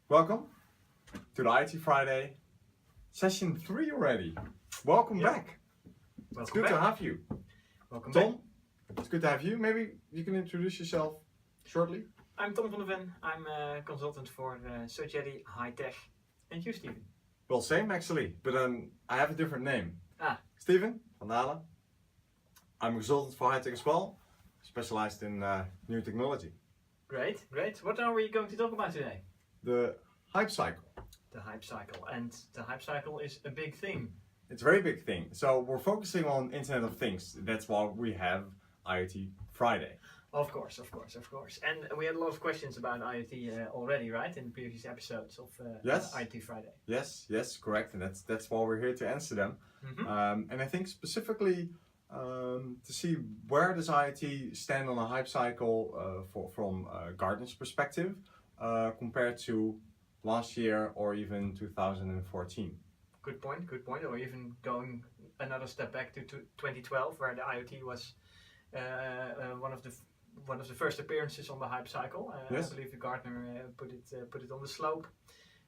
Welcome to the IoT Friday, session 3 already. Welcome back. It's good to have you. Welcome Tom, back. it's good to have you. Maybe you can introduce yourself shortly. I'm Tom van der Ven. I'm a consultant for SogetiLabs. And you, Steven? Well, same actually, but I have a different name. Steven van Dalen. I'm a consultant for high-tech as well, specialized in new technology. Great. What are we going to talk about today? The hype cycle. The hype cycle. And the hype cycle is a big thing. It's a very big thing. So we're focusing on Internet of Things. That's why we have IoT Friday. Of course. And we had a lot of questions about IoT already, right? In previous episodes of IoT Friday. Yes, correct. And that's why we're here to answer them. Mm-hmm. And I think specifically to see where does IoT stand on a hype cycle from Gartner's perspective compared to last year or even 2014. Good point. Or even going another step back to 2012, where the IoT was one of the first appearances on the hype cycle. Yes. I believe the Gartner put it on the slope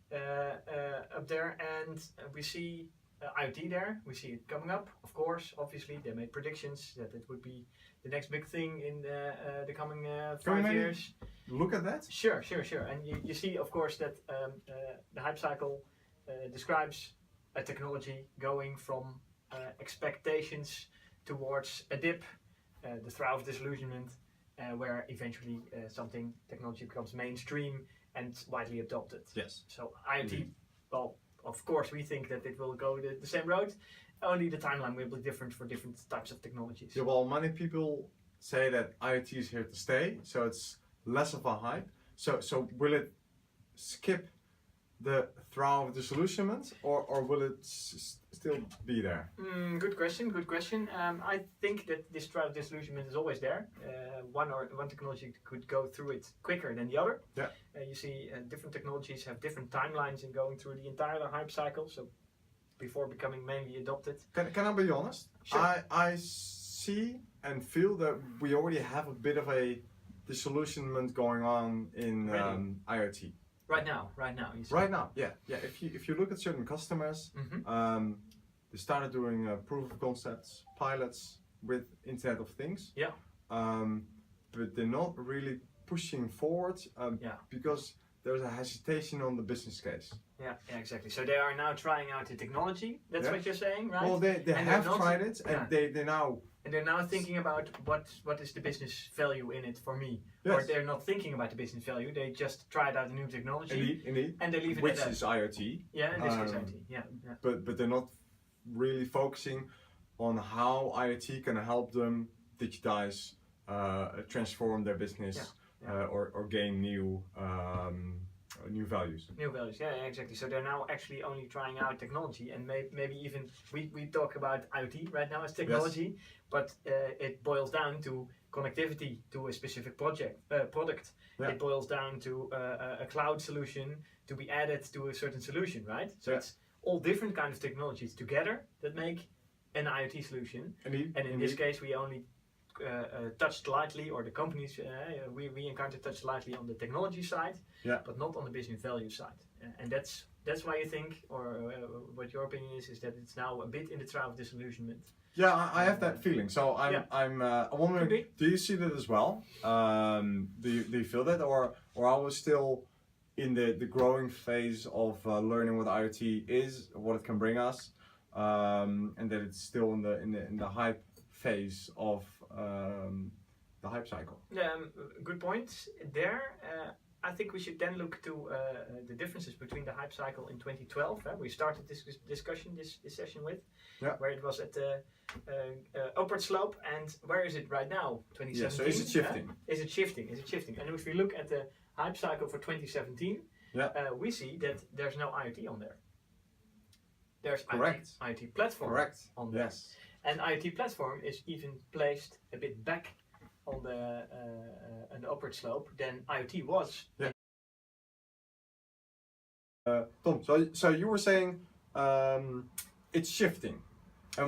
up there, and we see IoT there. We see it coming up. Of course, obviously, they made predictions that it would be the next big thing in the coming 5 years. Look at that. Sure. And you see, of course, that the hype cycle describes a technology going from expectations towards a dip, the throw of disillusionment, where eventually technology becomes mainstream and widely adopted. Yes. So IoT, well, of course, we think that it will go the same road. Only the timeline will be different for different types of technologies. Yeah, well, many people say that IoT is here to stay, so it's less of a hype. So will it skip the throw of disillusionment, or will it still be there? Good question. I think that this throw of disillusionment is always there. One technology could go through it quicker than the other. Yeah. You see, different technologies have different timelines in going through the entire hype cycle. So before becoming mainly adopted. Can I be honest? Sure. I see and feel that we already have a bit of a disillusionment going on in IoT. Right now, you see. Right now, yeah. If you look at certain customers, they started doing proof of concepts, pilots with Internet of Things. Yeah. But they're not really pushing forward because there's a hesitation on the business case. Yeah, exactly. So they are now trying out the technology. That's what you're saying, right? Well, they have tried it, and they now. And they're now thinking about what is the business value in it for me. Yes. Or they're not thinking about the business value. They just tried out a new technology. Indeed. And they leave it Which at that. is IoT. Yeah, in this case IoT. Yeah. But they're not really focusing on how IoT can help them digitize, transform their business, or gain new values. New values, yeah, exactly. So they're now actually only trying out technology, and maybe even we talk about IoT right now as technology, but it boils down to connectivity to a specific product. Yeah. It boils down to a cloud solution to be added to a certain solution, right? So it's all different kind of technologies together that make an IoT solution. And in this case, we only touched lightly, or the companies we encountered touched lightly on the technology side, but not on the business value side. And that's why you think, or what your opinion is that it's now a bit in the throw of disillusionment. Yeah, I have that feeling. So I'm wondering, do you see that as well? Do you feel that, or are we still in the growing phase of learning what IoT is, what it can bring us, and that it's still in the hype phase of the hype cycle? Good point there. I think we should then look to the differences between the hype cycle in 2012. We started this discussion, this session with, where it was at the upward slope, and where is it right now, 2017? Yeah, so is it shifting? Is it shifting? And if we look at the hype cycle for 2017, we see that there's no IoT on there. There's IoT platform on there. Yes. And IoT platform is even placed a bit back on the upward slope than IoT was. Yeah. Tom, so you were saying it's shifting.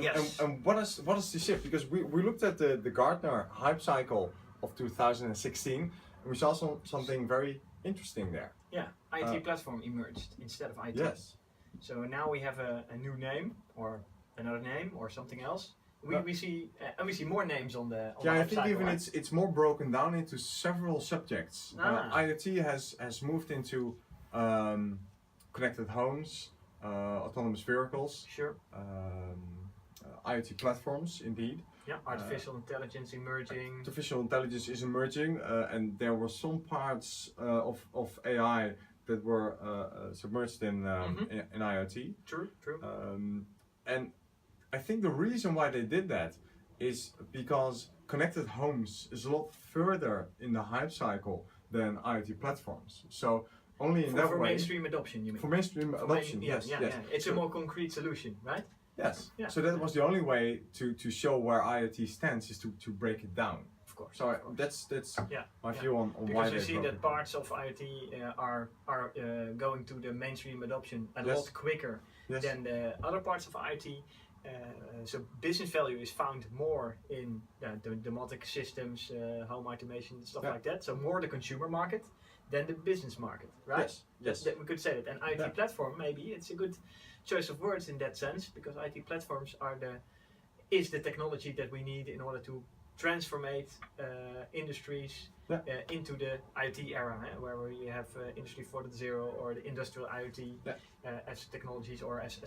Yes. And what is the shift? Because we looked at the Gartner Hype cycle of 2016, and we saw something very interesting there. Yeah, IoT platform emerged instead of IT. Yes. So now we have a new name or another name or something else. We see and we see more names on the Yeah, the I think cycle, even right? it's more broken down into several subjects. IoT has moved into connected homes, autonomous vehicles, Sure. IoT platforms, indeed. Yeah, artificial intelligence emerging. Artificial intelligence is emerging, and there were some parts of AI that were submerged in IoT. True. And I think the reason why they did that is because connected homes is a lot further in the hype cycle than IoT platforms. So only in that for way. mainstream adoption, you mean? For mainstream adoption, yes. It's a more concrete solution, right? Yes. Yeah. So that was the only way to show where IoT stands, is to break it down. Of course. So that's my view on why because they you see broke that it. parts of IoT are going to the mainstream adoption a lot quicker than the other parts of IoT. So business value is found more in the domotic systems, home automation, stuff like that. So more the consumer market than the business market, right? Yes. That we could say that. And IoT platform, maybe it's a good choice of words in that sense, because IoT platforms is the technology that we need in order to transformate industries into the IoT era, where we have Industry 4.0 or the industrial IoT as technologies or as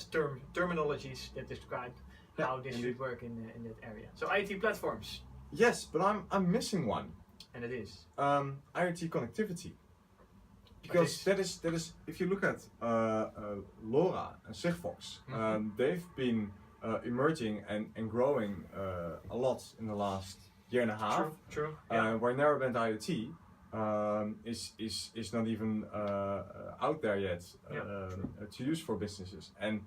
terminologies that describe how this should work in that area. So IoT platforms. Yes, but I'm missing one. And it is IoT connectivity. Because that is if you look at LoRa and Sigfox, they've been emerging and growing a lot in the last year and a half. True. Where narrowband IoT is not even out there yet to use for businesses. And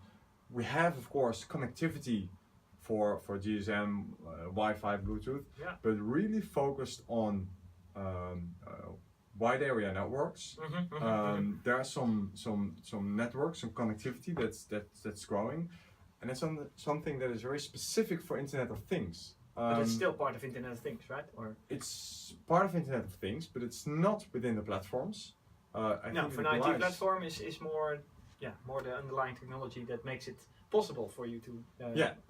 we have, of course, connectivity for GSM, Wi-Fi, Bluetooth, but really focused on wide area networks. There are some networks, some connectivity that's growing, and it's something that is very specific for Internet of Things. But it's still part of Internet of Things, right? Or it's part of Internet of Things, but it's not within the platforms. For an IT platform is more the underlying technology that makes it possible for you to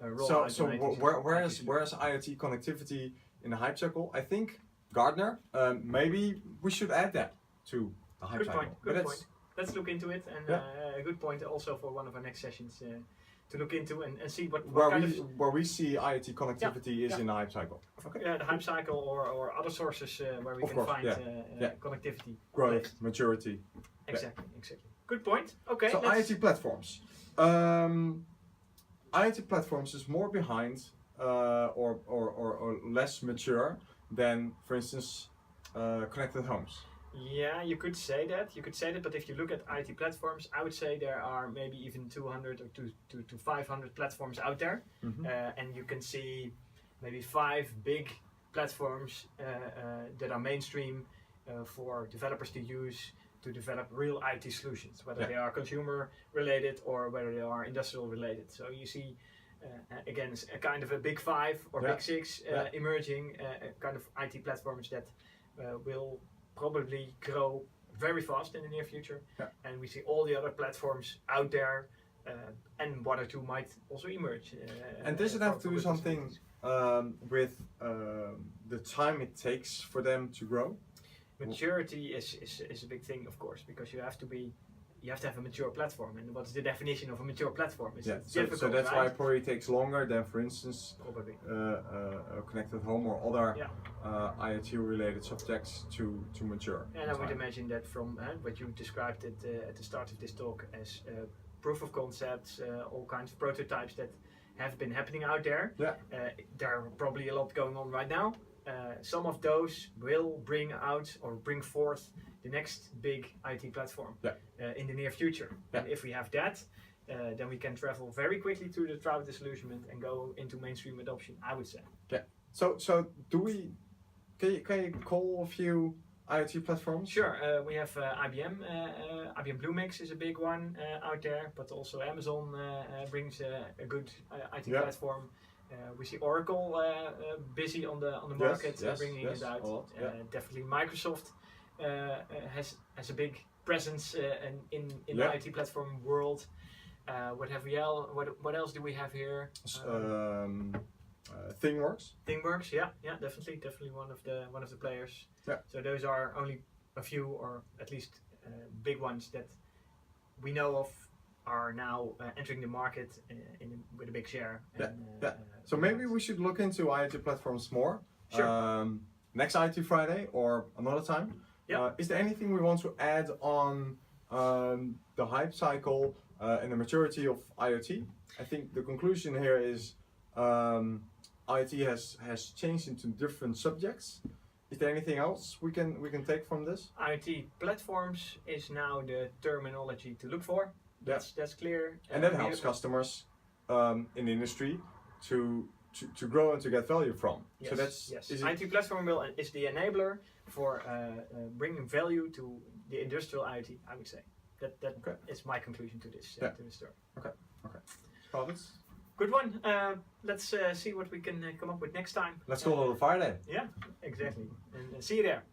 roll out. So where's IoT connectivity in the hype cycle? I think Gartner, maybe we should add that to the hype cycle. Good point. Let's look into it, and a good point also for one of our next sessions to look into and see where we see IoT connectivity is in the hype cycle. Okay. The hype cycle or other sources where we can find connectivity. Growth, maturity. Exactly. Good point. Okay. So IoT platforms. IoT platforms is more behind or less mature than, for instance, connected homes. Yeah, you could say that. But if you look at IoT platforms, I would say there are maybe even 200 or to 500 platforms out there, and you can see maybe 5 big platforms that are mainstream for developers to use to develop real IoT solutions, whether they are consumer related or whether they are industrial related. So you see, again, a kind of a big 5 or big 6 emerging kind of IT platforms that will probably grow very fast in the near future, and we see all the other platforms out there, and 1 or 2 might also emerge. And does it have to do something with the time it takes for them to grow? Maturity is a big thing, of course, because you have to have a mature platform. And what's the definition of a mature platform? It's difficult, so that's right? why it probably takes longer than, for instance, a connected home or other IoT related subjects to mature. And I would imagine that from what you described at the start of this talk as proof of concepts, all kinds of prototypes that have been happening out there. There are probably a lot going on right now. Some of those will bring forth the next big IT platform in the near future. And if we have that, then we can travel very quickly to the cloud disillusionment and go into mainstream adoption, I would say. Yeah. So can you call a few IoT platforms? Sure. We have IBM. IBM Bluemix is a big one out there, but also Amazon brings a good IT platform. We see Oracle busy on the market, bringing it out. Definitely Microsoft has a big presence in the IoT platform world. What else do we have here? ThingWorks. ThingWorks, yeah, definitely one of the players. Yeah. So those are only a few, or at least big ones that we know of are now entering the market with a big share. So maybe we should look into IoT platforms more. Sure. Next IoT Friday or another time. Yeah. Is there anything we want to add on the hype cycle and the maturity of IoT? I think the conclusion here is IoT has changed into different subjects. Is there anything else we can take from this? IoT platforms is now the terminology to look for. That's clear. And that helps customers in the industry to grow and to get value from. Yes, so that's IoT platform is the enabler for bringing value to the industrial IoT. I would say that is my conclusion to this to this story. Okay. Carlos? Good one. Let's see what we can come up with next time. Let's call it a Friday. Yeah, exactly. And see you there.